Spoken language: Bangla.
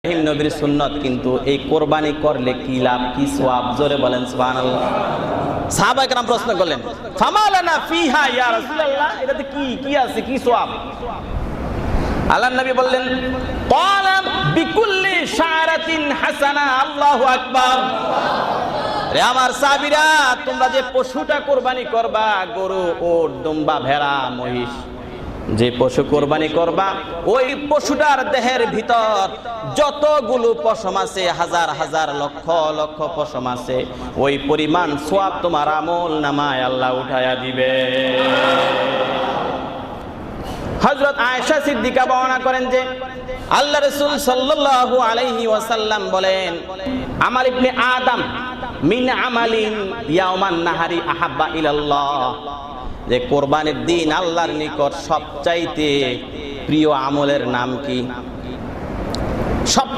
ইব্রাহিম নবীর সুন্নত, কিন্তু এই কোরবানি করলে কি লাভ, কি সওয়াব? জোরে বলেন সুবহানাল্লাহ। সাহাবায়ে কেরাম প্রশ্ন করলেন, ফামালানা ফিহা ইয়া রাসূলুল্লাহ, এটাতে কি আছে, কি সওয়াব? আল্লাহর নবী বললেন, ক্বালা বিকুল্লি শাআরাতিন হাসানা। আল্লাহু আকবার। রে আমার সাহাবীরা, তোমরা যে পশুটা কোরবানি করবা, গরু, উট, দুম্বা, ভেড়া, মহিষ, যে পশু কোরবানি করবা, ওই পশুটার দেহের ভিতর যতগুলো পশম আছে, হাজার হাজার লক্ষ লক্ষ পশম আছে, ওই পরিমাণ সওয়াব তোমার আমল নামায় আল্লাহ উঠায়া দিবে। হযরত আয়েশা সিদ্দিকা বর্ণনা করেন যে আল্লাহ রাসূল সাল্লাল্লাহু আলাইহি ওয়াসাল্লাম বলেন, আমাল ইবনে আদম মিন আমালিন ইয়াউমান নাহারি আহাব্বা ইলাল্লাহ, যে কোরবানির দিন আল্লাহর নিকট সবচাইতে প্রিয় আমলের নাম কি? সব